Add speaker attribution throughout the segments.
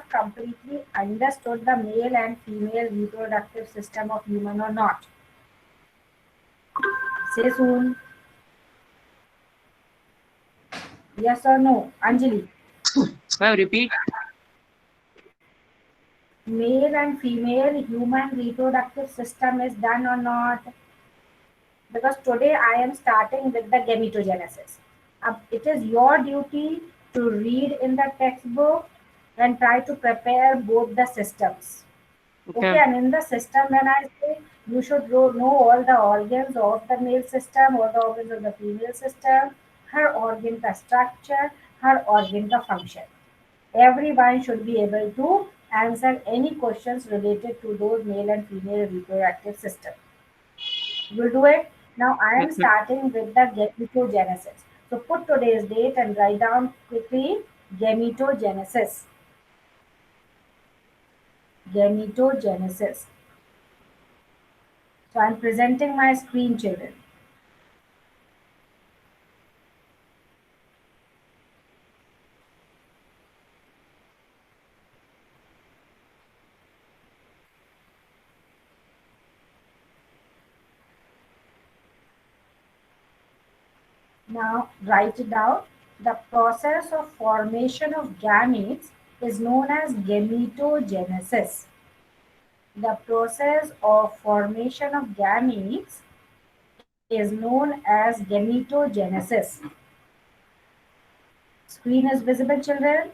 Speaker 1: completely understood the male and female reproductive system of human or not? Say soon. Yes or no? Anjali.
Speaker 2: Ma'am, repeat.
Speaker 1: Male and female human reproductive system is done or not? Because today I am starting with the gametogenesis. It is your duty to read in the textbook and try to prepare both the systems. Okay,
Speaker 2: Okay.
Speaker 1: and in the system, when I say you should know all the organs of the male system, all the organs of the female system, her organ the structure, her organ the function. Everyone should be able to answer any questions related to those male and female reproductive system. We'll do it. Now I am
Speaker 2: Yes, ma'am.
Speaker 1: starting with the gametogenesis. So put today's date and write down quickly gametogenesis. Gametogenesis. So I'm presenting my screen, children. Now write it down. The process of formation of gametes is known as gametogenesis. The process of formation of gametes is known as gametogenesis. Screen is visible, children?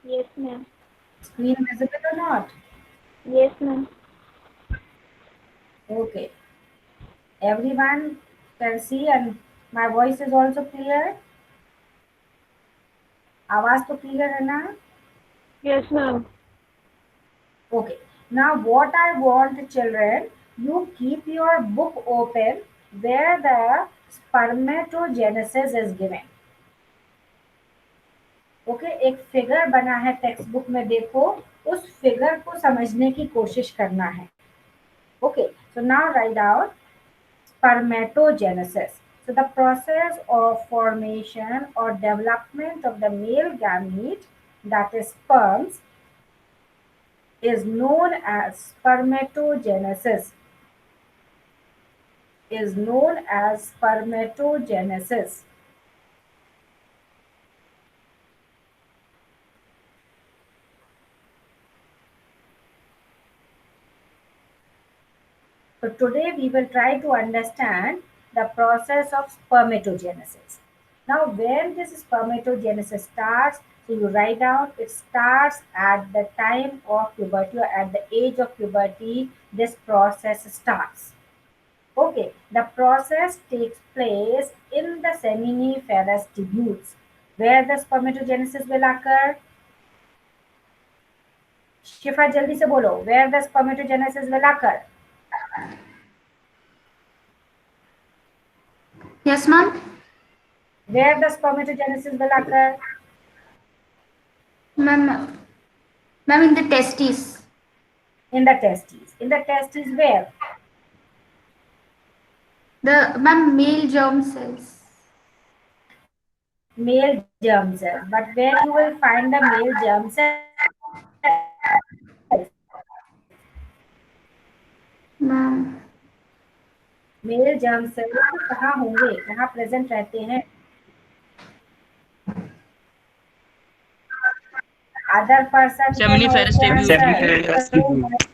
Speaker 3: Yes, ma'am.
Speaker 1: Screen visible or not?
Speaker 3: Yes, ma'am.
Speaker 1: Okay. Everyone can see and my voice is also clear. आवाज तो clear है ना?
Speaker 3: Yes, ma'am.
Speaker 1: Okay. Now what I want, children, you keep your book open where the spermatogenesis is given. Okay एक figure बना है text book में, देखो उस फिगर को समझने की कोशिश करना है. Okay so now write down spermatogenesis. So the process of formation or development of the male gamete, that is sperms, is known as spermatogenesis. Is known as spermatogenesis. So today we will try to understand the process of spermatogenesis. Now when this spermatogenesis starts, so you write down it starts at the time of puberty or at the age of puberty, this process starts. Okay, the process takes place in the seminiferous tubules where the spermatogenesis will occur. शिफा जल्दी से बोलो, where the spermatogenesis will occur.
Speaker 4: Yes, ma'am.
Speaker 1: Where the spermatogenesis will occur?
Speaker 4: Ma'am, ma'am, in the testes.
Speaker 1: In the testes. In the testes where?
Speaker 4: The ma'am male germ cells.
Speaker 1: Male germ cells. But where you will find the male germ cells?
Speaker 4: Ma'am.
Speaker 1: Male germ cells कहाँ होंगे, कहाँ present रहते हैं? Other person can
Speaker 2: Seminiferous
Speaker 1: also
Speaker 2: tubules.
Speaker 1: answer.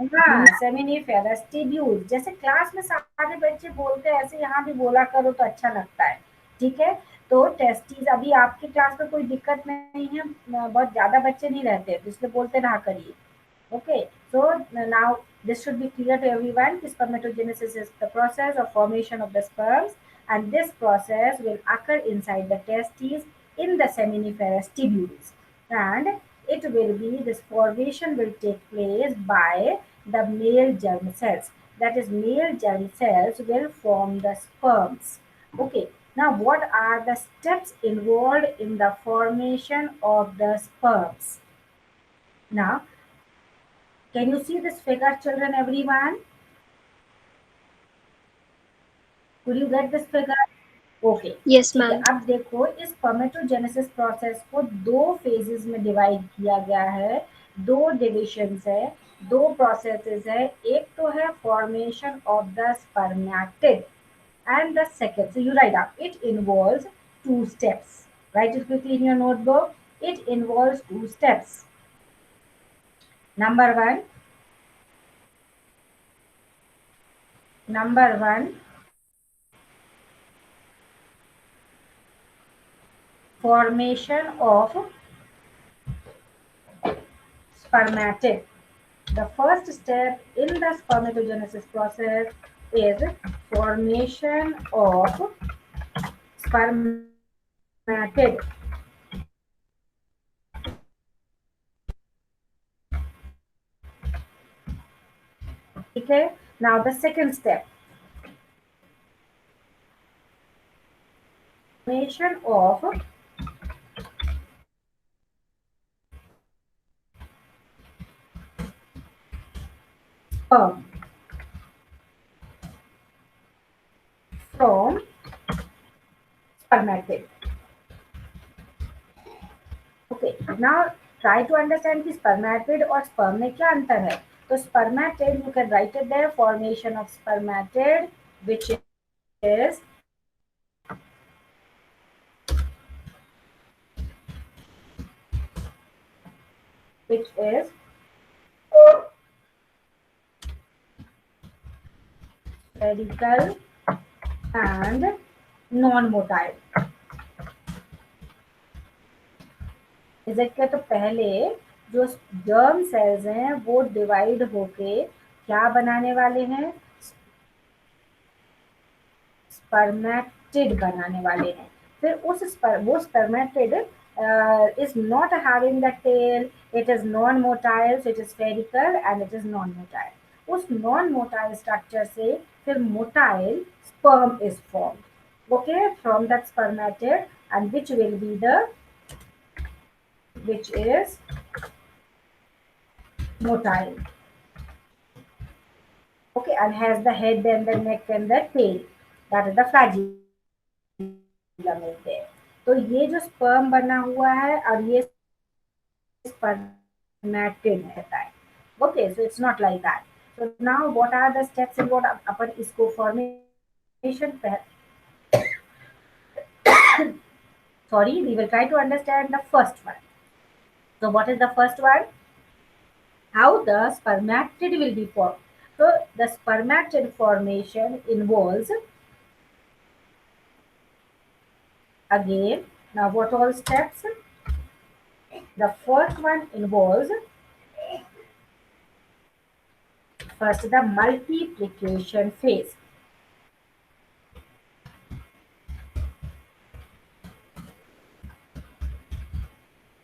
Speaker 1: हाँ seminiferous tubule. जैसे class में सारे बच्चे बोलते हैं ऐसे यहाँ भी बोला करो तो अच्छा लगता है. ठीक है, तो टेस्टिस अभी आपकी क्लास में कोई दिक्कत नहीं है, बहुत ज्यादा बच्चे नहीं रहते तो इसलिए बोलते रहा करिए. Okay, so now this should be clear to everyone. Spermatogenesis is the process of formation of the sperms, and this process will occur inside the testes in the seminiferous tubules, and it will be this formation will take place by the male germ cells. That is, male germ cells will form the sperms. Okay. Now, what are the steps involved in the formation of the sperms? Now, can you see this figure, children, everyone? Could you get this figure? Okay
Speaker 3: Yes,
Speaker 1: ठीक है।
Speaker 3: ma'am.
Speaker 1: अब देखो इस spermatogenesis process को 2 phases में divide किया गया है, 2 डिविजन्स है, 2 प्रोसेसेस है। एक तो है formation of the spermatid and the second, so you write up, it involves 2 steps. Write it quickly in your notebook. It involves 2 steps. Number one, formation of spermatid. The first step in the spermatogenesis process is formation of spermatid. Okay, now the second step, formation of sperm from spermatid. Okay now try to understand कि spermatid और sperm में क्या अंतर है। तो spermatid you can write it there, formation of spermatid which is spherical and non-motile। इसके तो पहले जो जर्म सेल्स हैं वो डिवाइड होके क्या बनाने वाले हैं, स्पर्मेटिड बनाने वाले हैं। फिर वो spermatid is not having the tail, it is non-motile, so it is spherical and it is non-motile। उस non-motile structure से फिर motile sperm is formed, okay, from that spermatid, and which is motile, okay, and has the head and the neck and the tail, that is the flagellum is there। तो ये जो sperm बना हुआ है और ये spermatid रहता है, okay, so it's not like that। so now what are the steps involved, अपन इसको formation sorry, we will try to understand the first one। so what is the first one, how the spermatid will be formed। so the spermatid formation involves, again, now what all steps, the first one involves first the multiplication phase।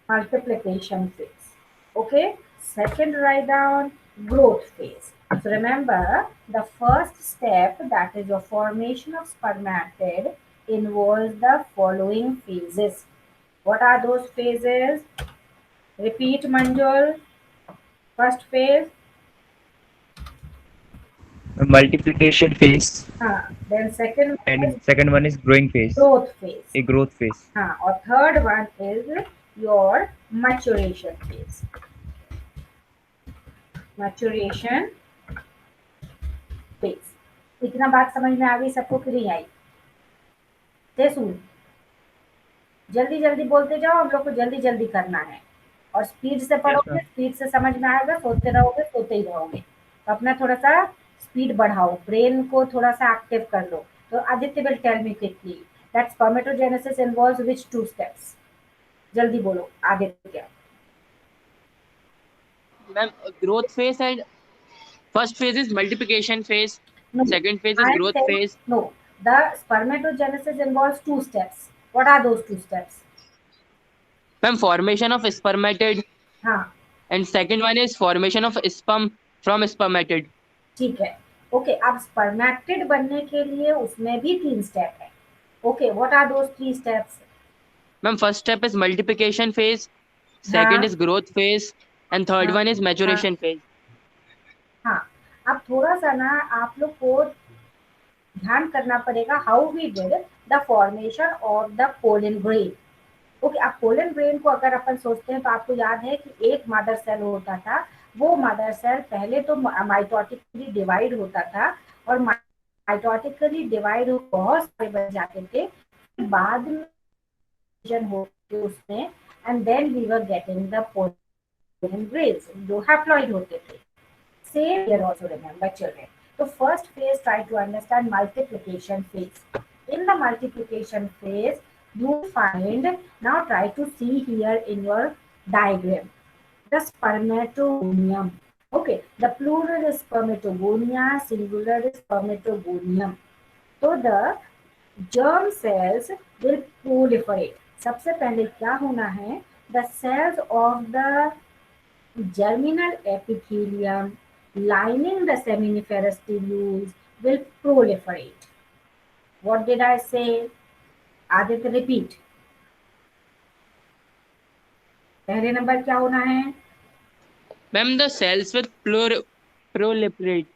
Speaker 1: Multiplication phase, okay। Second, write down growth phase। so remember the first step, that is the formation of spermatid, involves the following phases। what are those phases, repeat Manjul, first phase,
Speaker 2: Multiplication phase,
Speaker 1: then second one
Speaker 2: and
Speaker 1: is
Speaker 2: second one is growing phase,
Speaker 1: growth phase,
Speaker 2: a growth phase.
Speaker 1: or third one is your maturation phase, maturation phase। इतना बात समझ में आ गई सबको कि नहीं आई, सुन जल्दी जल्दी बोलते जाओ, हम लोग को जल्दी जल्दी करना है, और स्पीड से पढ़ोगे, स्पीड से समझ में आएगा, सोते रहोगे सोते ही रहोगे। तो अपना थोड़ा सा स्पीड बढ़ाओ, ब्रेन को थोड़ा सा एक्टिव कर लो। तो Aditya will tell me quickly that spermatogenesis involves which 2 steps, जल्दी बोलो Aditya.
Speaker 2: Ma'am, growth phase and first phase is multiplication phase,
Speaker 1: No,
Speaker 2: second phase
Speaker 1: I
Speaker 2: is
Speaker 1: am
Speaker 2: growth
Speaker 1: saying
Speaker 2: phase.
Speaker 1: no, the spermatogenesis involves 2 steps। what are those 2 steps?
Speaker 2: Ma'am, formation of spermatid,
Speaker 1: हाँ
Speaker 2: and second one is formation of sperm from spermatid.
Speaker 1: ठीक है, okay. अब spermatid बनने के लिए उसमें भी 3 step है, okay. What are those 3 steps?
Speaker 2: Ma'am, first step is multiplication phase,
Speaker 1: हाँ
Speaker 2: second is growth phase, and third
Speaker 1: हाँ
Speaker 2: one is maturation phase.
Speaker 1: हाँ। अब थोड़ा सा ना आप लोग को ध्यान करना पड़ेगा, how we did the formation of the pollen grain. Okay, अब पोलन ग्रेन को अगर अपन सोचते हैं तो आपको याद है कि एक मदर सेल होता था, वो मदर सेल पहले तो माइटोटिकली डिवाइड होता था और माइटोटिकली डिवाइड हो बहुत सारे बन जाते थे, बाद में होते उसमें, and then we were getting the pollen grains जो हैप्लॉइड होते थे। Same here also, remember children. So first phase, try to understand multiplication phase. In the multiplication phase, you find, now try to see here in your diagram, the spermatogonium. Okay, the plural is spermatogonia, singular is spermatogonium. So the germ cells will proliferate. सबसे पहले क्या होना है, the cells of the germinal epithelium lining the seminiferous tubules will proliferate. What did I say? Aditya, repeat. पहले number क्या होना है?
Speaker 2: Ma'am the cells will proliferate.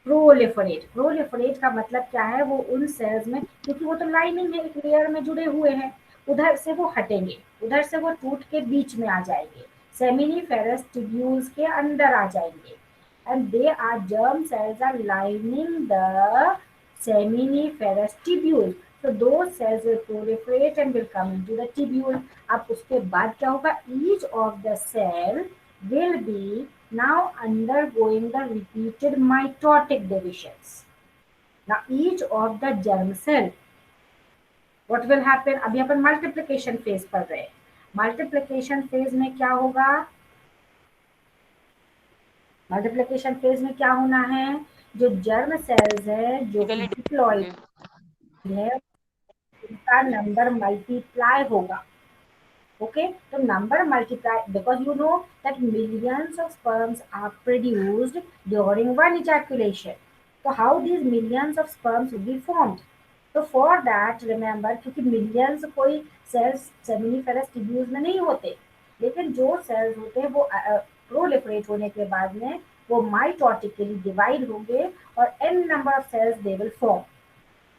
Speaker 1: Proliferate का मतलब क्या है, वो उन सेल्स में, क्योंकि वो तो लाइनिंग है, एक लेयर में जुड़े हुए हैं, उधर से वो हटेंगे, उधर से वो टूट के बीच में आ जाएंगे, सेमिनिफेरस ट्यूब्यूल्स के अंदर आ जाएंगे, and they are germ cells are lining the seminiferous tubule. So those cells will proliferate and will come into the tubule. अब उसके बाद क्या होगा, each of the cell will be now undergoing the repeated mitotic divisions. Now each of the germ cell, what will happen, अभी अपन multiplication phase पढ़ रहे हैं, multiplication phase में क्या होगा, मल्टीप्लिकेशन फेज में क्या होना है, जो जर्म सेल्स है जो डिप्लॉइड है उनका नंबर मल्टीप्लाई होगा। ओके, तो number multiply, because you know that millions of sperms are produced during one ejaculation, तो how these millions of sperms will be formed, तो फॉर दैट रिमेंबर, क्योंकि millions कोई सेल्स सेमिनिफेरस ट्यूब्यूल्स में नहीं होते, लेकिन जो सेल्स होते हैं वो प्रोलिफरेट होने के बाद में वो माइटोटिकली डिवाइड होंगे और n number of cells they will form,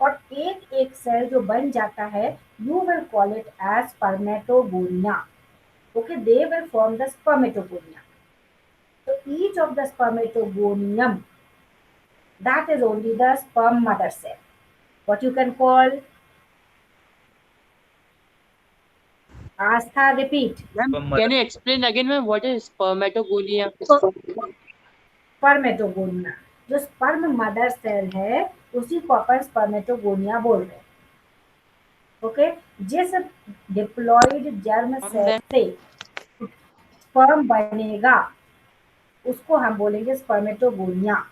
Speaker 1: और एक एक सेल जो बन जाता है you will call it as spermatogonia. Okay, they will form the spermatogonia. तो each of the spermatogonium, that is only the sperm mother cell, what you can call, Astha, repeat.
Speaker 2: Ma'am can you explain again ma'am what is spermatogonia?
Speaker 1: Spermatogonia, जो sperm mother cell है उसी को अपन spermatogonia बोल रहे हैं। Okay, जिस diploid germ cell से sperm बनेगा उसको हम बोलेंगे spermatogonia.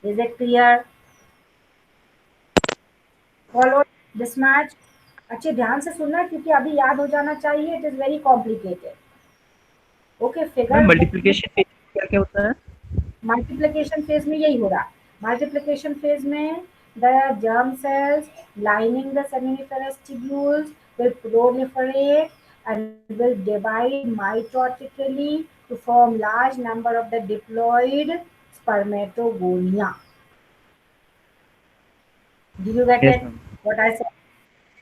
Speaker 1: Is it clear? Follow this match. अच्छे ध्यान से सुनना क्योंकि अभी याद हो जाना चाहिए, it is very complicated. Okay, figure
Speaker 5: multiplication phase क्या क्या होता है?
Speaker 1: मल्टीप्लिकेशन फेज में यही हो रहा। मल्टीप्लिकेशन फेज में the germ cells lining the seminiferous tubules will proliferate and will divide mitotically to form large number of the diploid spermatogonia. Did you get
Speaker 5: Yes,
Speaker 1: it?
Speaker 5: ma'am.
Speaker 1: What I said?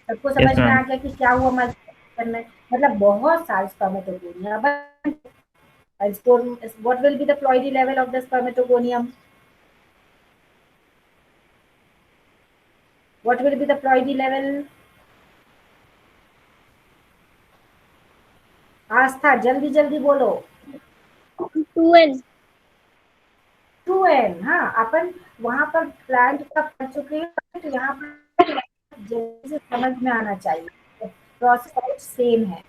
Speaker 1: सबको समझ में आ
Speaker 5: ma'am.
Speaker 1: गया कि क्या हुआ multiplication में, मतलब बहुत सारे स्पर्मेटोगोनिया बन। What will be the ploidy level of the spermatogonium? What will be the ploidy level? आस्था जल्दी जल्दी बोलो।
Speaker 3: 2n
Speaker 1: 2n। हाँ, अपन वहां पर प्लांट का पढ़ चुके हैं, तो यहाँ पर जल्दी से समझ में आना चाहिए, प्रोसेस सेम है।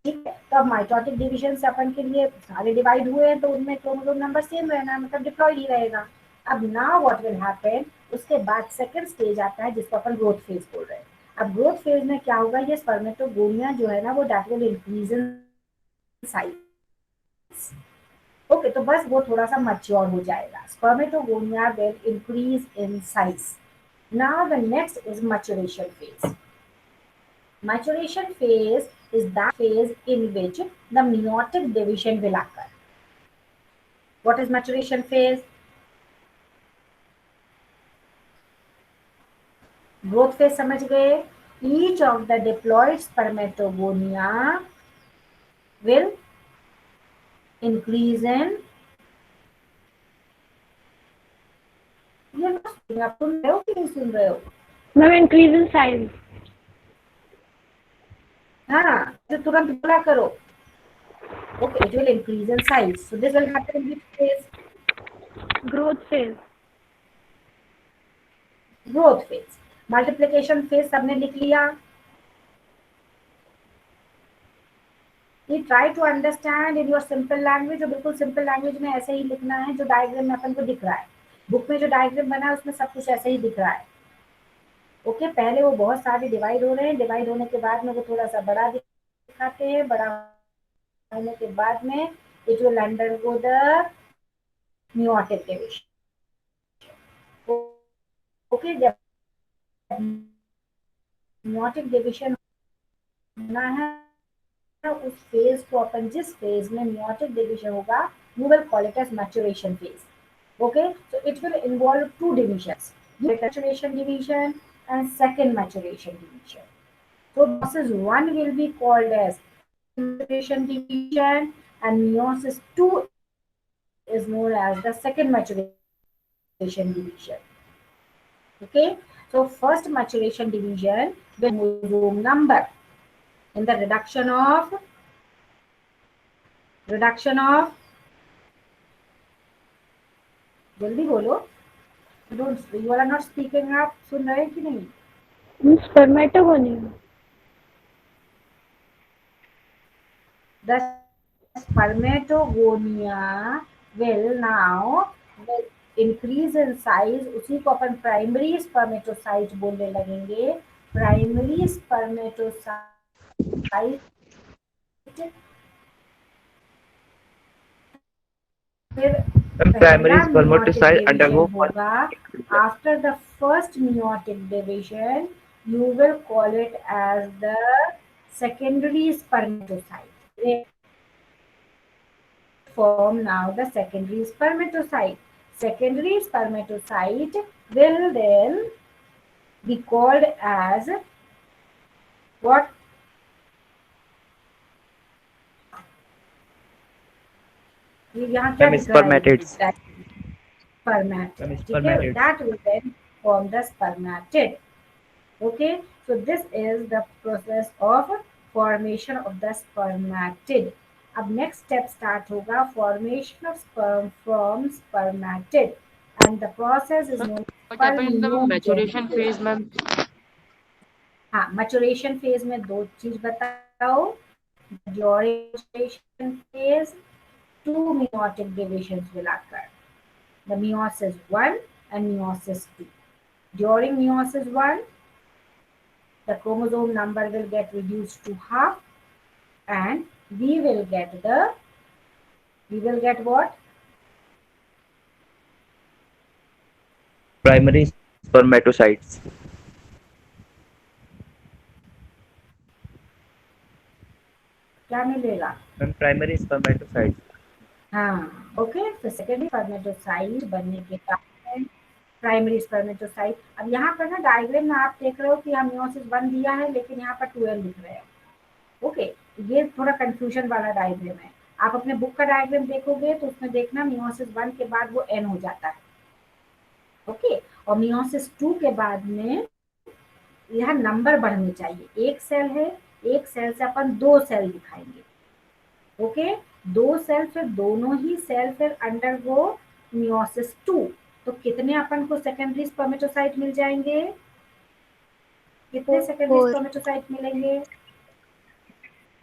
Speaker 1: ठीक है, तो अब माइटोटिक डिवीजन से अपन के लिए सारे डिवाइड हुए हैं तो उनमें क्रोमोसोम नंबर सेम रहना, मतलब डिप्लॉइड ही रहेगा। अब नाउ व्हाट विल हैपन, उसके बाद सेकंड स्टेज आता है जिसको अपन ग्रोथ फेज बोल रहे हैं। अब ग्रोथ फेज में क्या होगा, ये स्पर्मेटोगोनिया जो है ना वो that will increase in size. Okay, तो बस वो थोड़ा सा मैच्योर हो जाएगा। Spermatogonia will increase in size. Now the next is maturation phase. Maturation phase is that phase in which the meiotic division will occur. What is maturation phase? Growth phase समझ गए. Each of the diploid spermatogonia will increase in, ये आप सुन रहे हो कि नहीं सुन रहे हो?
Speaker 3: Ma'am, increase in size.
Speaker 1: हाँ, तो तुरंत बोला करो. Okay, it will increase in size. So this will happen in which phase?
Speaker 3: Growth phase.
Speaker 1: Growth phase. Multiplication phase सबने लिख लिया. Try to understand in your simple language. और बिल्कुल simple language में ऐसे ही लिखना है जो डायग्राम में अपन को दिख रहा है. बुक में जो डायग्राम बना है उसमें सब कुछ ऐसे ही दिख रहा है. ओके, पहले वो बहुत सारे डिवाइड हो रहे हैं. डिवाइड होने के बाद में वो थोड़ा सा बड़ा दिखाते हैं. बड़ा होने के बाद में it will undergo the meiotic division. Okay, जब meiotic division होना है उस फेज को अपन, जिस फेज में meiotic division होगा, you will call it as maturation phase. Okay, so it will involve two divisions, maturation division and second maturation division. So meiosis 1 will be called as maturation division and meiosis 2 is known as the second maturation division. Okay, so first maturation division will chromosome number in the reduction of जल्दी बोलो. You are not speaking up. सुन रहे कि नहीं?
Speaker 3: Spermatogonia.
Speaker 1: The spermatogonia will increase in size. उसी को अपन primary spermatocyte बोलने लगेंगे. Primary spermatocyte फिर
Speaker 6: primary spermatocyte undergo
Speaker 1: होगा. After the first meiotic division, you will call it as the secondary spermatocyte. Form now the secondary spermatocyte. Secondary spermatocyte will then be called as what? यहाँ क्या दिख रहा है?
Speaker 6: spermatids.
Speaker 1: Spermatid.
Speaker 6: Spermatids.
Speaker 1: That will then form the spermatid. Okay, so this is the process of formation of the spermatid. अब next step start होगा formation of sperm from spermatid, and the process is known as
Speaker 2: What happens in the maturation phase, ma'am?
Speaker 1: हाँ, maturation phase में दो चीज बताओ. During maturation phase, two meiotic divisions will occur. The meiosis 1 and meiosis 2. During meiosis 1, the chromosome number will get reduced to half, and we will get what?
Speaker 6: Primary spermatocytes.
Speaker 1: क्या मिलेगा?
Speaker 6: Primary spermatocytes.
Speaker 1: हाँ, okay. तो secondary spermatocyte बनने के बाद primary spermatocyte. अब यहाँ पर ना डायग्राम में आप देख रहे हो कि हम meiosis 1 दिया है, लेकिन यहाँ पर 12 लिख रहे हैं. ओके, ये थोड़ा कंफ्यूजन वाला डायग्राम है. आप अपने बुक का डायग्राम देखोगे तो उसमें देखना meiosis 1 के बाद वो n हो जाता है. ओके, और meiosis 2 के बाद में यह नंबर बढ़ने चाहिए. एक सेल है, एक सेल से अपन दो सेल दिखाएंगे. ओके, दो सेल, फिर दोनों ही सेल फिर अंडरगो meiosis 2. तो कितने अपन को सेकेंडरी स्पर्मेटोसाइट मिल जाएंगे? कितने सेकेंडरी स्पर्मेटोसाइट मिलेंगे?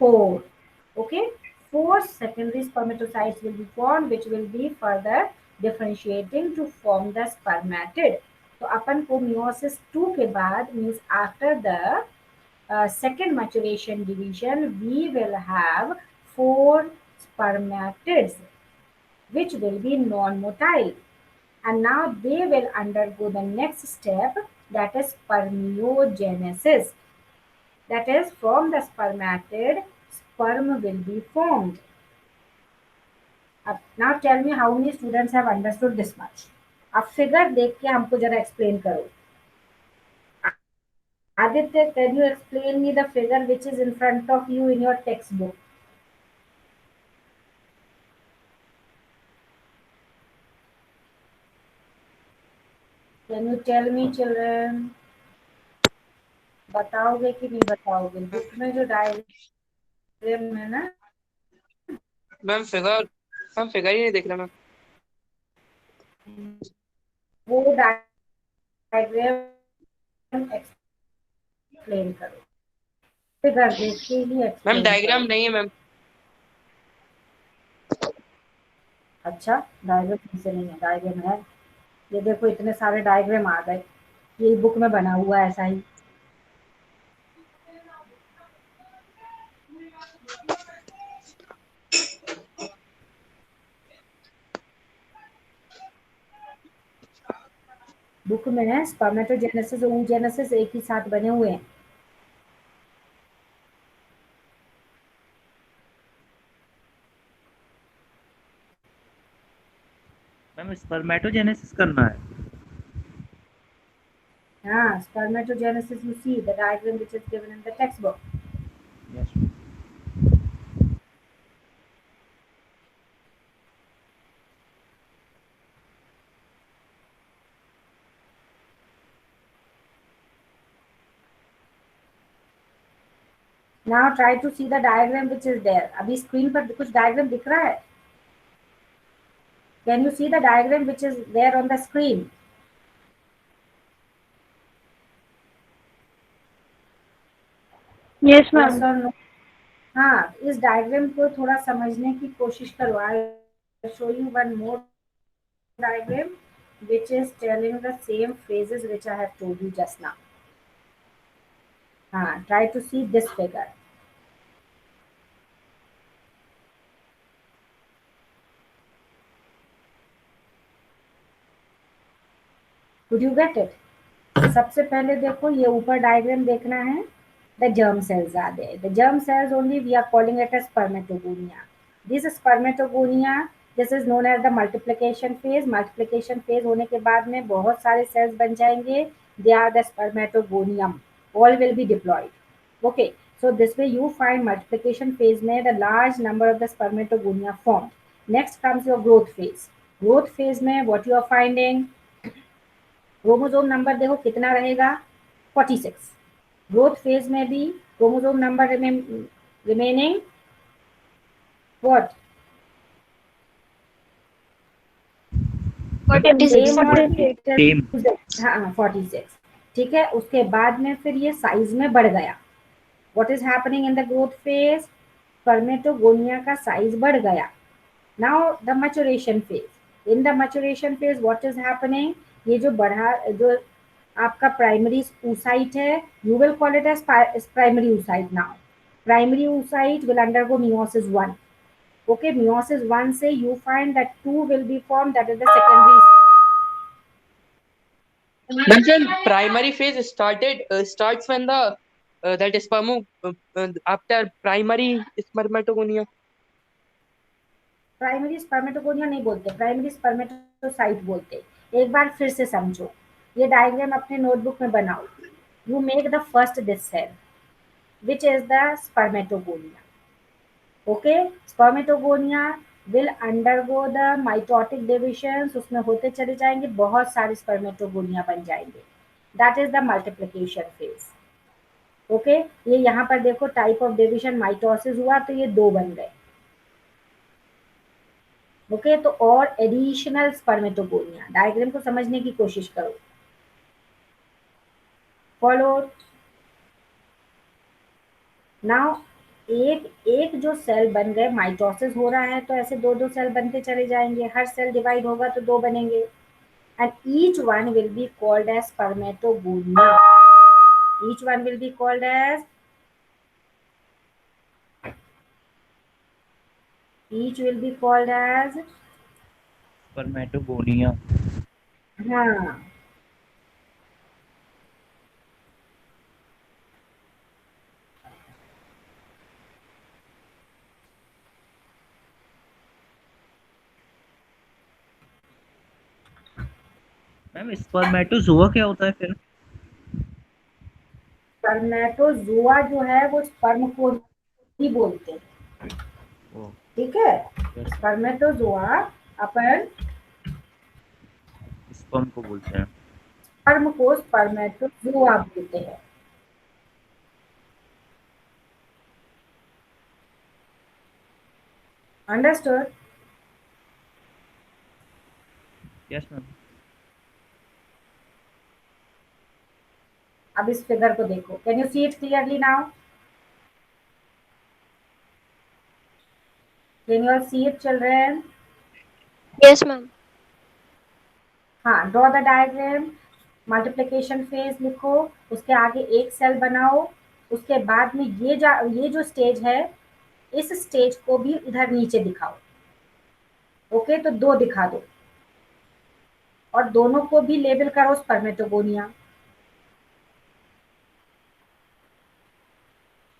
Speaker 1: 4. Okay, 4 secondary spermatocytes will be formed, which will be further differentiating to form the spermatid. तो अपन को meiosis 2 के बाद means after the second maturation division, we will have 4 spermatids, which will be non-motile, and now they will undergo the next step, that is spermiogenesis. That is, from the spermatid, sperm will be formed. Now tell me how many students have understood this much. अब figure देख के हमको जरा explain करो. Aditya, can you explain me the figure which is in front of you in your textbook? Can you tell me, children? बताओगे कि नहीं बताओगे? बुक में जो डायग्राम है ना,
Speaker 2: मैम फिगर ही नहीं देख रहा मैम।
Speaker 1: वो डायग्राम एक्सप्लेन करो। फिगर देख के ही
Speaker 2: मैम
Speaker 1: एक्सप्लेन
Speaker 2: डायग्राम
Speaker 1: करो।
Speaker 2: नहीं है मैम।
Speaker 1: अच्छा, डायग्राम कहीं से नहीं है? डायग्राम है। ये देखो इतने सारे डायग्राम आ गए, ये बुक में बना हुआ है ऐसा ही। बुक में है स्पर्मेटोजेनेसिस और oogenesis एक ही साथ बने हुए हैं।
Speaker 6: मैम स्पर्मेटोजेनेसिस करना है।
Speaker 1: हाँ, spermatogenesis, you see the diagram which is given in the textbook.
Speaker 6: Yes.
Speaker 1: Now try to see the diagram which is there. अभी स्क्रीन पर कुछ डायग्राम दिख रहा है? Can you see the diagram which is there on the screen?
Speaker 3: Yes,
Speaker 1: Yes
Speaker 3: ma'am.
Speaker 1: or no? हाँ, इस diagram को थोड़ा समझने की कोशिश करो। I'll show you one more diagram which is telling the same phrases which I have told you just now. हाँ, try to see this figure. Could you get it? सबसे पहले देखो, ये ऊपर डायग्राम देखना है। The germ cells are there. The germ cells only we are calling it as spermatogonia. This spermatogonia, this is known as the multiplication phase. Multiplication phase होने के बाद में बहुत सारे cells बन जाएंगे. They are the spermatogonium. All will be diploid. Okay. So this way you find multiplication phase में the large number of the spermatogonia formed. Next comes your growth phase. Growth phase में what you are finding? Chromosome number देखो कितना रहेगा? 46. Growth phase में भी chromosome number remaining what?
Speaker 3: 46.
Speaker 6: Same.
Speaker 1: हाँ, 46। ठीक है, उसके बाद में फिर ये साइज में बढ़ गया। What is happening in the growth phase? Spermatogonia का साइज बढ़ गया। Now the maturation phase. In the maturation phase what is happening? ये जो बढ़ा, जो आपका प्राइमरी oocyte है, you will call it as primary oocyte now. Primary oocyte will undergo meiosis 1. Okay, meiosis 1 से you find that 2 will be formed, that is the secondary.
Speaker 2: Mention primary phase starts when the that sperm after primary spermatogonia.
Speaker 1: Primary spermatogonia नहीं बोलते, primary spermatocyte बोलते। एक बार फिर से समझो, ये diagram अपने नोटबुक में बनाओ। You make the first this cell which is the spermatogonia. Okay, spermatogonia will undergo the mitotic divisions. उसमें होते चले जाएंगे, बहुत सारे spermatogonia बन जाएंगे. That is the multiplication phase. Okay, ये यहाँ पर देखो टाइप ऑफ डिविजन माइटोसिस हुआ तो ये 2 बन गए। ओके, तो और एडिशनल स्पर्मेटोगोनिया। डायग्राम को समझने की कोशिश करो। फॉलो। नाउ एक एक जो सेल बन गए, माइटोसिस हो रहा है तो ऐसे 2-2 सेल बनते चले जाएंगे। हर सेल डिवाइड होगा तो 2 बनेंगे। And each one will be called as spermatogonia. Each one will be called as, each will be called as
Speaker 6: spermatogonia.
Speaker 1: हाँ,
Speaker 6: मैम स्पर्मेटोजोआ क्या होता है फिर?
Speaker 1: स्पर्मेटोजोआ जो है वो स्पर्म को ही बोलते हैं,
Speaker 6: ओ
Speaker 1: ठीक है।
Speaker 6: यस
Speaker 1: स्पर्मेटोजोआ अपन
Speaker 6: स्पर्म को बोलते हैं।
Speaker 1: स्पर्म को स्पर्मेटोजोआ बोलते हैं। अंडरस्टूड?
Speaker 6: Yes ma'am.
Speaker 1: अब इस फिगर को देखो, can you see it clearly now? Can you see it children?
Speaker 3: Yes, ma'am.
Speaker 1: हाँ, draw the diagram. Multiplication phase लिखो, उसके आगे एक सेल बनाओ, उसके बाद में ये जो स्टेज है, इस स्टेज को भी इधर नीचे दिखाओ। ओके, तो 2 दिखा दो और दोनों को भी लेबल करो स्पर्मेटोगोनिया।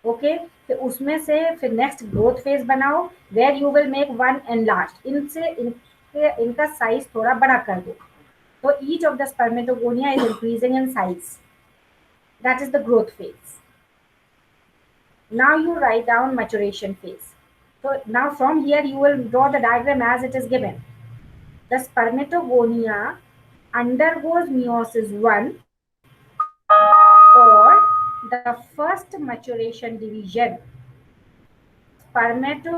Speaker 1: ओके, फिर उसमें से फिर नेक्स्ट ग्रोथ फेज बनाओ, where you will make one enlarge. इनका साइज थोड़ा बड़ा कर दो। So each of the spermatogonia is increasing in size. That is the growth phase. Now you write down maturation phase. So now from here you will draw the diagram as it is given. The spermatogonia undergoes meiosis 1 or the first maturation division. Spermato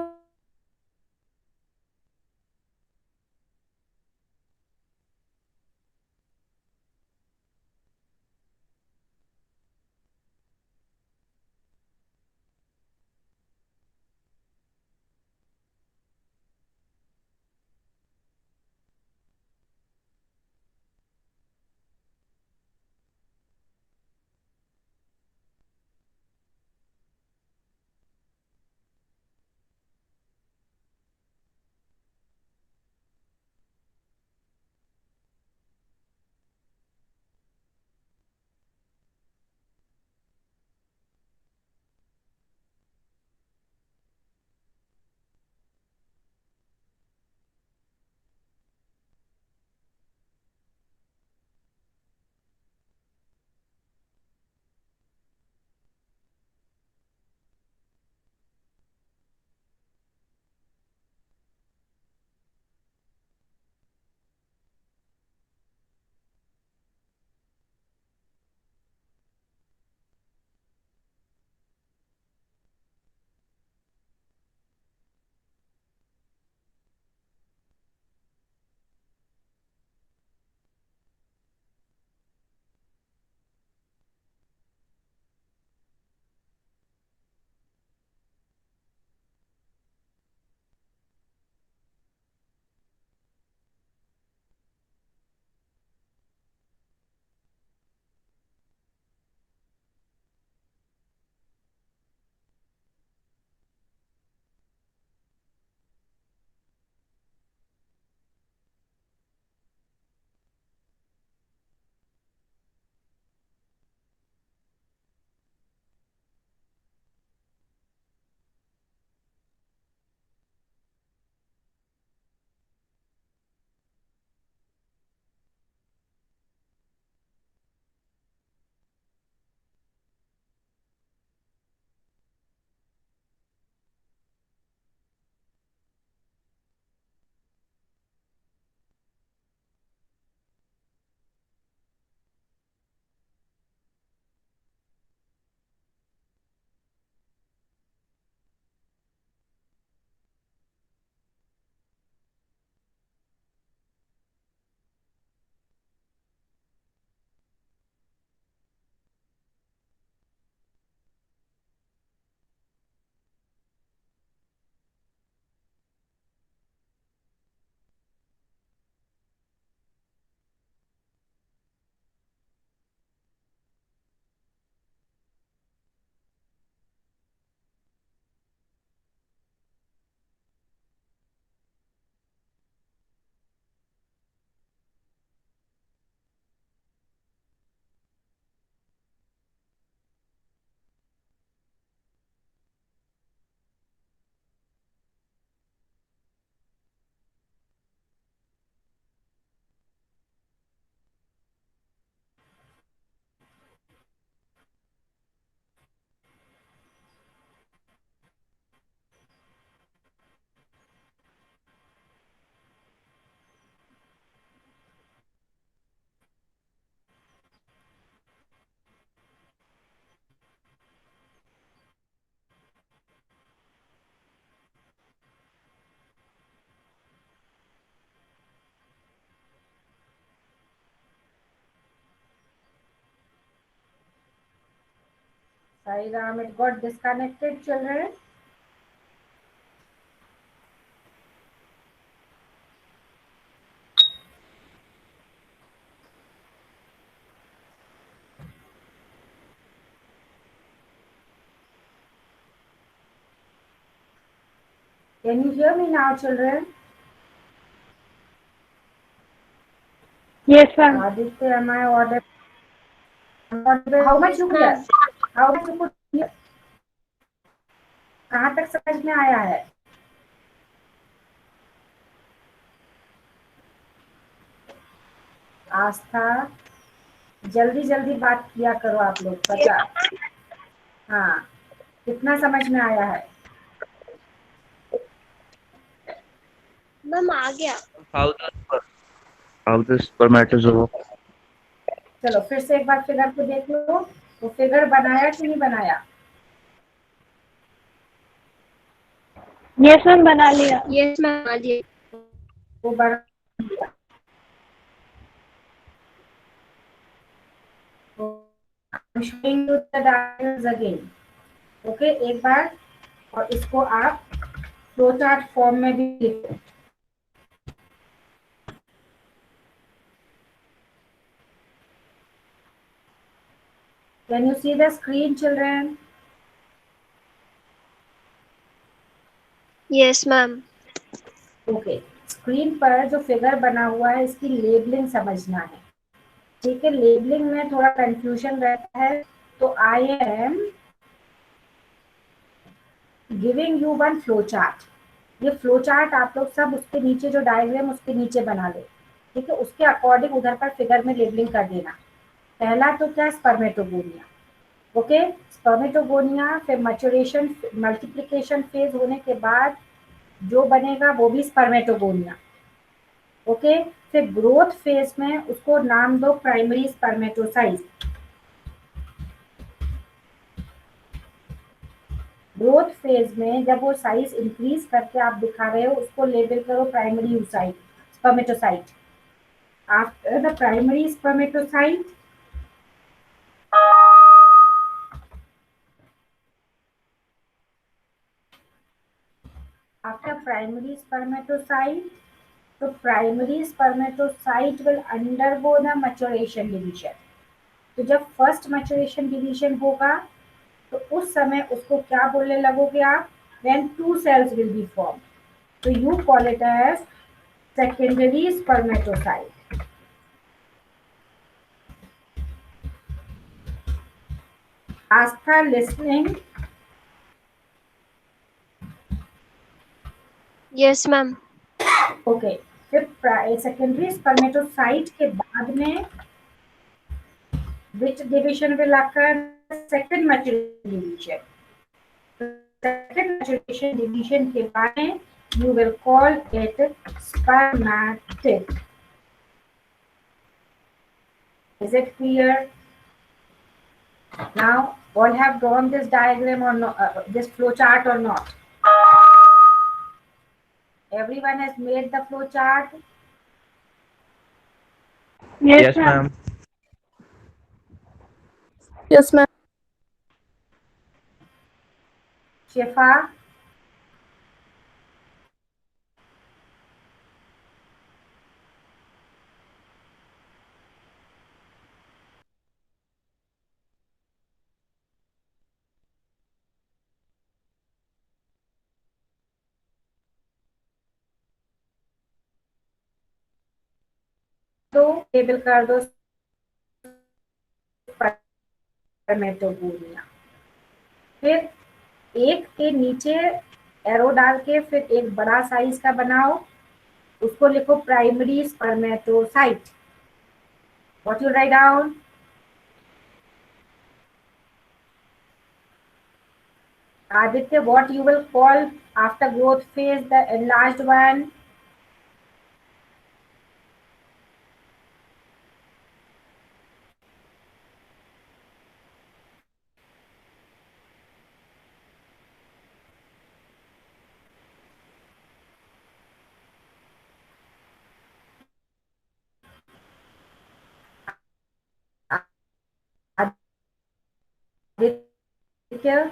Speaker 1: Sai Ram, it got disconnected, children. Can you hear me now, children?
Speaker 3: Yes, ma'am.
Speaker 1: Aditya, am I audible? How much you hear? How much you could hear? कहाँ तक समझ में आया है? आस्था, जल्दी जल्दी बात किया करो आप लोग, पता? हाँ, कितना समझ में आया है?
Speaker 3: मैम आ गया।
Speaker 6: How the spermatozoa?
Speaker 1: चलो फिर से एक बार फिगर को देख लो, वो फिगर बनाया कि नहीं बनाया?
Speaker 3: यस मैम बना लिया। यस मैम बना लिया।
Speaker 1: वो बना दिया। I'm showing you the diagrams again. Okay, एक बार, और इसको आप फ्लो चार्ट फॉर्म में भी लिखो। Can you see the screen, children?
Speaker 3: Yes ma'am.
Speaker 1: Okay, screen पर जो फिगर बना हुआ है इसकी लेबलिंग समझना है, ठीक है? लेबलिंग में थोड़ा कंफ्यूजन रहता है, तो I am giving you one flow chart. ये फ्लो चार्ट आप लोग सब उसके नीचे जो डायग्राम उसके नीचे बना लो, ठीक है? उसके अकॉर्डिंग उधर पर फिगर में लेबलिंग कर देना। पहला तो क्या, स्पर्मेटोगोनिया। ओके, स्पर्मेटोगोनिया, फिर मैच्योरेशन मल्टीप्लिकेशन फेज होने के बाद जो बनेगा वो भी स्पर्मेटोगोनिया। ओके, फिर ग्रोथ फेज में उसको नाम दो प्राइमरी स्पर्मेटोसाइट। ग्रोथ फेज में जब वो साइज इंक्रीज करके आप दिखा रहे हो उसको लेबल करो primary oocyte spermatocyte. After the primary spermatocyte after primary spermatocyte, so primary spermatocyte will undergo the maturation division. तो जब फर्स्ट मैच्योरेशन डिवीजन होगा तो उस समय उसको क्या बोलने लगोगे आप? when two cells will be formed, so you call it as secondary spermatocyte. Astha, listening?
Speaker 3: Yes ma'am.
Speaker 1: Okay, फिर सेकेंडरी स्पर्मेटोसाइट के बाद में which division will occur? Second maturation division. Second maturation division के बाद में you will call it spermatid. Is it clear? Now all have drawn this diagram or not, this flow chart or not? Everyone has made the flow chart.
Speaker 6: Yes, ma'am.
Speaker 3: Yes ma'am.
Speaker 1: Shifa, तो label कर दो spermatogonia. फिर एक के नीचे arrow डाल के फिर एक बड़ा साइज का बनाओ, उसको लिखो primary spermatocyte. What you write down? Aditya, what you will call after growth phase the enlarged one? Aditya,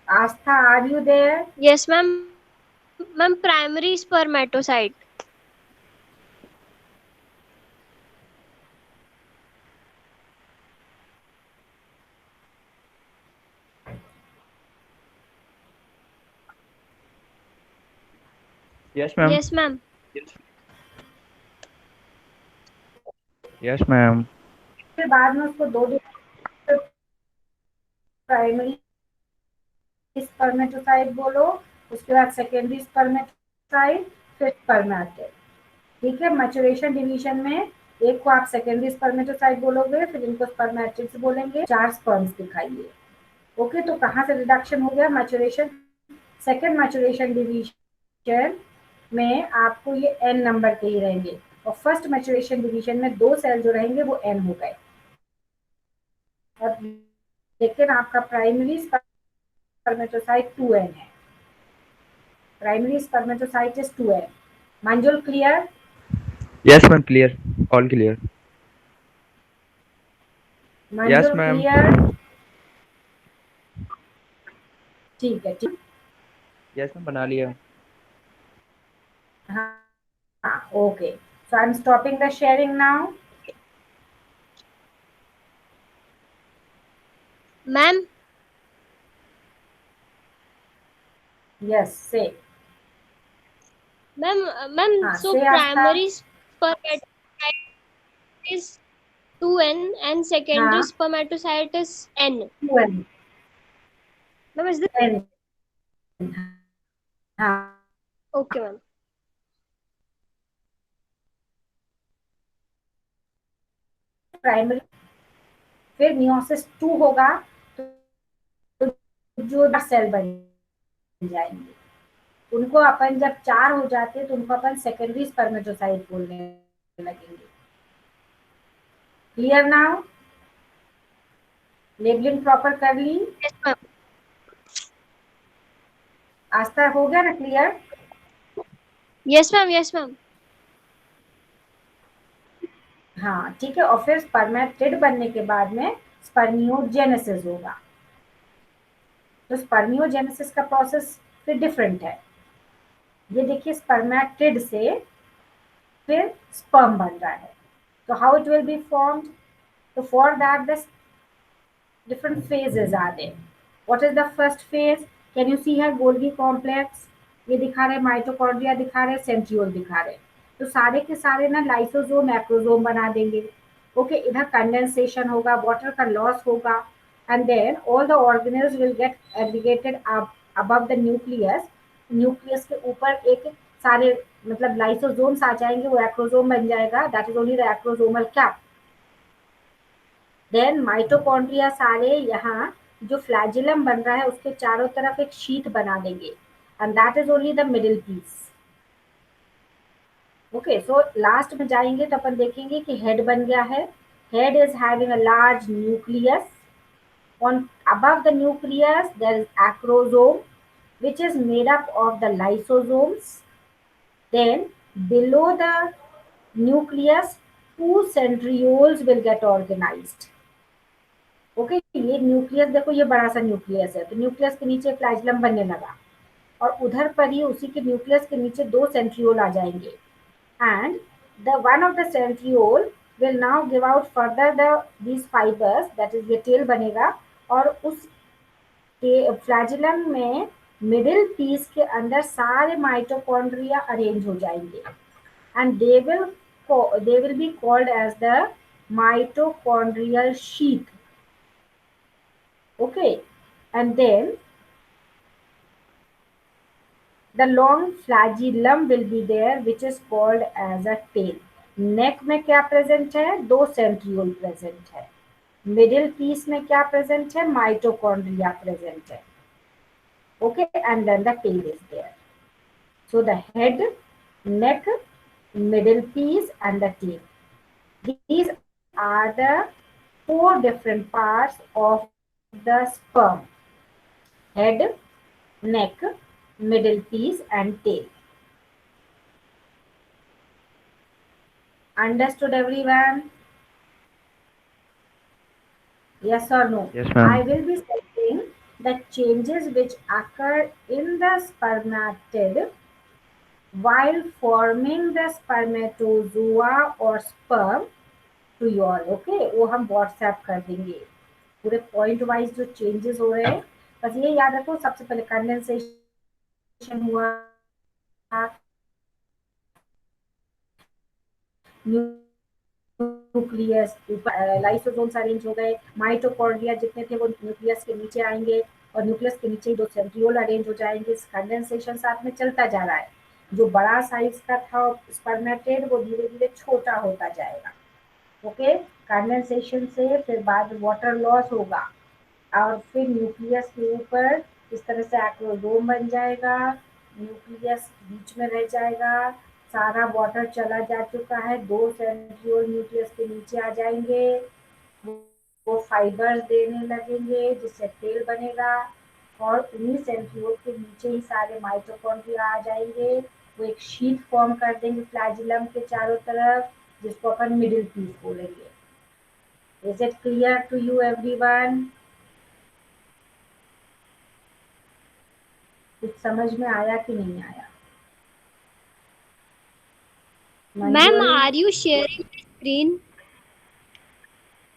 Speaker 1: Astha, are you there?
Speaker 3: Yes, ma'am. Ma'am, primary spermatocyte.
Speaker 6: Yes, ma'am.
Speaker 3: Yes, ma'am.
Speaker 6: Yes, ma'am.
Speaker 1: फिर बाद में उसको दो primary spermatocyte बोलो, उसके बाद secondary spermatocyte, फिर spermatid. ठीक है, मैच्योरेशन डिवीजन में एक को आप सेकेंडरी स्पर्मेटोसाइट बोलोगे, फिर इनको स्पर्मेटिड्स बोलेंगे। 4 स्पर्म्स दिखाइए। ओके, तो कहाँ से रिडक्शन हो गया? मैच्योरेशन, सेकेंड मैच्योरेशन डिवीजन में आपको ये n नंबर के ही रहेंगे, और फर्स्ट मैच्योरेशन डिवीजन में 2 सेल जो रहेंगे वो n हो गए। और लेकिन आपका प्राइमरी स्पर्मेटोसाइट 2n है। Primary spermatocyte is 2n। Manjul, clear?
Speaker 6: Yes, ma'am. Clear. All clear. Yes,
Speaker 1: Manjul,
Speaker 6: ma'am.
Speaker 1: Clear? ठीक है, ठीक।
Speaker 6: Yes, ma'am. बना लिया.
Speaker 1: हाँ, okay, so I am stopping the sharing now.
Speaker 3: Ma'am,
Speaker 1: yes, से।
Speaker 3: ma'am,
Speaker 1: हाँ,
Speaker 3: so
Speaker 1: से आस्था।
Speaker 3: primary spermatocyte is 2n and secondary
Speaker 1: हाँ,
Speaker 3: spermatocyte is n.
Speaker 1: 2n,
Speaker 3: Ma'am, is this
Speaker 1: n। हाँ,
Speaker 3: okay, ma'am?
Speaker 1: प्राइमरी, फिर meiosis 2 होगा, तो जो सेल बन जाएंगे उनको अपन जब 4 हो जाते हैं तो उनको अपन सेकेंडरी स्पर्मेटोसाइट बोलने लगेंगे। Clear now? लेबलिंग प्रॉपर कर ली?
Speaker 3: Yes, ma'am.
Speaker 1: आस्था, हो गया ना clear?
Speaker 3: Yes, ma'am. Yes, ma'am.
Speaker 1: हाँ, ठीक है। और फिर स्पर्मेटिड बनने के बाद में स्पर्मियोजेनेसिस होगा। तो स्पर्मियोजेनेसिस का प्रोसेस फिर डिफरेंट है। ये देखिए, स्पर्मेटिड से फिर स्पर्म बन रहा है। तो how it will be formed? तो for that the different phases are there. What is the first phase? Can you see here Golgi complex? ये दिखा रहे माइटोकॉन्ड्रिया, दिखा रहे सेंट्रियोल, दिखा रहे। तो सारे के सारे ना लाइसोसोम मैक्रोसोम बना देंगे। ओके, इधर कंडेंसेशन होगा, वाटर का लॉस होगा, and then all the organelles will get aggregated above the nucleus. Nucleus के ऊपर एक सारे मतलब लाइसोसोम्स आ जाएंगे, वो एक्रोसोम बन जाएगा। That is only the acrosomal cap. Then mitochondria सारे यहाँ जो फ्लैजिलम बन रहा है उसके चारों तरफ एक शीट बना देंगे, and that is only the middle piece. Okay, so last में जाएंगे तो अपन देखेंगे कि हेड बन गया है। Head is having a large nucleus. On above the nucleus there is acrosome which is made up of the lysosomes. Then below the nucleus 2 centrioles will get organized. Okay, ये nucleus देखो, ये बड़ा सा nucleus है, तो nucleus के नीचे flagellum बनने लगा, और उधर पर ही उसी के न्यूक्लियस के नीचे 2 सेंट्रियोल आ जाएंगे, and the one of the centriole will now give out further these fibres, that is ये टेल बनेगा, और उस फ्लैजिलम में मिडिल पीस के अंदर सारे माइटोकॉन्ड्रिया अरेंज हो जाएंगे, and they will be called as the mitochondrial sheath. Okay, and then the long flagellum will be there which is called as a tail. Neck में क्या प्रेजेंट है? 2 centriole present है। Middle piece में क्या present है? Mitochondria present है। Okay, and then the tail is there. So the head, neck, middle piece and the tail. These are the 4 different parts of the sperm: head, neck, middle piece and tail. Understood everyone? Yes or no?
Speaker 6: Yes, ma'am.
Speaker 1: I will be saying the changes which occur in the spermatid while forming the spermatozoa or sperm to you all. Okay, वो हम WhatsApp कर देंगे पूरे point wise जो changes हो रहे हैं। बस ये याद रखो, सबसे पहले कंडेंसेशन हुआ, न्यूक्लियस ऊपर, लाइसोसोम्स अरेंज हो गए, माइटोकॉन्ड्रिया जितने थे वो न्यूक्लियस के नीचे आएंगे और न्यूक्लियस के नीचे ही 2 सेंट्रियोल अरेंज हो जाएंगे। कंडेंसेशन साथ में चलता जा रहा है। जो बड़ा साइज का था स्पर्मेटेड वो धीरे धीरे छोटा होता जाएगा। ओके, कंडेंसेशन से फिर बाद वाटर लॉस होगा और फिर न्यूक्लियस के ऊपर इस तरह से एक्रोजोम बन जाएगा, न्यूक्लियस बीच में रह जाएगा, सारा वाटर चला जा चुका है, 2 सेंट्रियोल न्यूक्लियस के नीचे आ जाएंगे, वो फाइबर्स देने लगेंगे जिससे तेल बनेगा और उन्हीं सेंट्रियोल के नीचे ही सारे माइटोकॉन्ड्रिया आ जाएंगे। वो एक शीट फॉर्म कर देंगे फ्लैजिलम के चारों तरफ, जिसको अपन मिडिल पीस बोलेंगे। Is it clear to you everyone? कुछ समझ में आया कि नहीं आया?
Speaker 3: Ma'am, are you sharing the screen?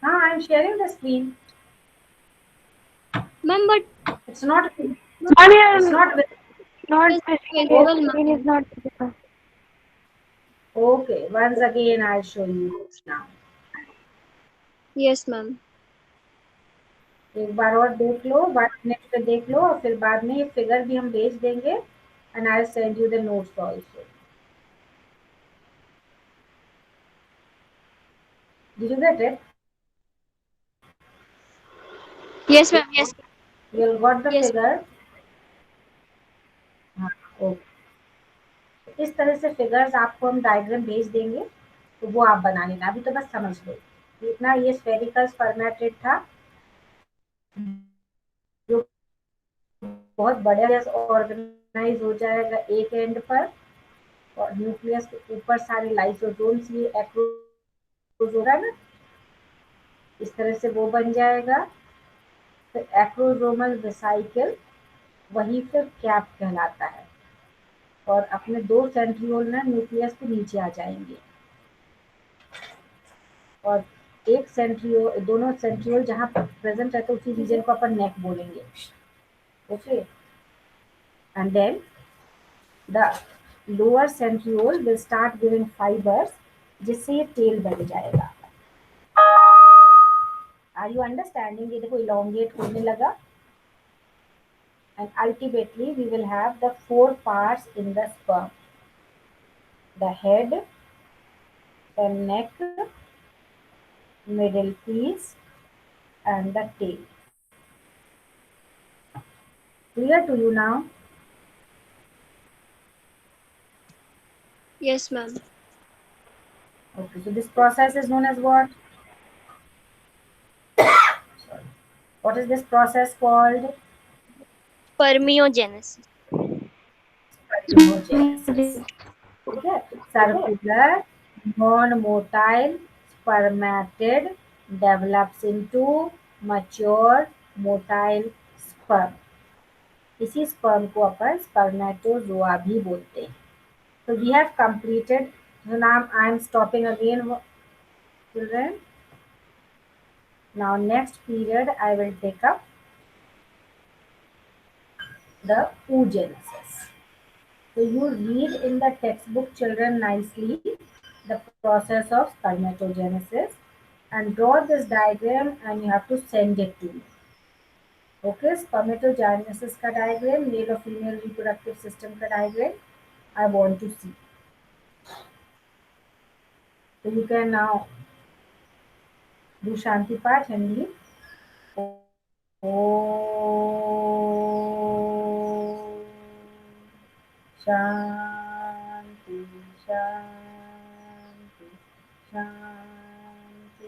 Speaker 1: हाँ, I am sharing the screen.
Speaker 3: Ma'am, but
Speaker 1: it's not
Speaker 3: Ma'am,
Speaker 1: it's not
Speaker 3: not visible, screen is not visible.
Speaker 1: Okay, once again I show you now.
Speaker 3: Yes, ma'am.
Speaker 1: एक बार और देख लो, 1 minute पे देख लो और फिर बाद में ये फिगर भी हम भेज देंगे and I will send you the notes also. Did you get it?
Speaker 3: Yes, ma'am. Yes.
Speaker 1: You got the
Speaker 3: Yes.
Speaker 1: figure? हाँ, ओके। इस तरह से फिगर्स आपको हम डायग्राम भेज देंगे, तो वो आप बना लेना। अभी तो बस समझ लो इतना, ये स्फेरिकल स्पर्मेटेड था जो बहुत बड़े ऑर्गेनाइज हो जाएगा एक एंड पर और न्यूक्लियस के ऊपर सारे लाइसोसोम्स, ये एक्रोज हो रहा है ना, इस तरह से वो बन जाएगा। फिर एक्रोसोमल वेसिकल वही फिर कैप कहलाता है और अपने 2 सेंट्रियोल ना न्यूक्लियस के नीचे आ जाएंगे और एक सेंट्रियोल, दोनों सेंट्रियोल जहाँ प्रेजेंट रहते उसी रीजन को अपन नेक बोलेंगे। Okay, and then the lower centriole will start giving fibres, जिससे ये टेल बन जाएगा। Are you understanding? ये देखो इलोंगेट होने लगा and ultimately we will have the 4 parts in the sperm: the head, the neck, middle piece and the tail. Clear to you now?
Speaker 3: Yes, ma'am.
Speaker 1: Okay, so this process is known as what? Sorry. What is this process called?
Speaker 3: Spermiogenesis.
Speaker 1: Spermiogenesis. Okay, circular non-motile spermatid develops into mature motile sperm. इसी sperm को अपन spermatozoa भी बोलते हैं। So we have completed. So now I am stopping again, children. Now next period I will take up the oogenesis. So you read in the textbook, children, nicely the process of spermatogenesis and draw this diagram and you have to send it to me. Okay, spermatogenesis का diagram, male और female reproductive system का diagram I want to see. So you can now do Shanti Path and leave. Shanti, Shanti, Shanti.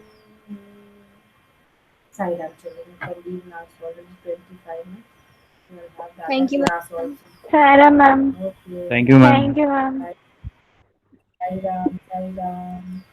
Speaker 1: Side up, children. You can leave now. It's already 25 minutes. You will have that
Speaker 3: Thank you, ma'am.
Speaker 1: class also.
Speaker 3: Sarah, ma'am.
Speaker 1: Okay.
Speaker 6: Thank you, ma'am.
Speaker 3: Thank you, ma'am.
Speaker 1: Sai Ram, Sai Ram.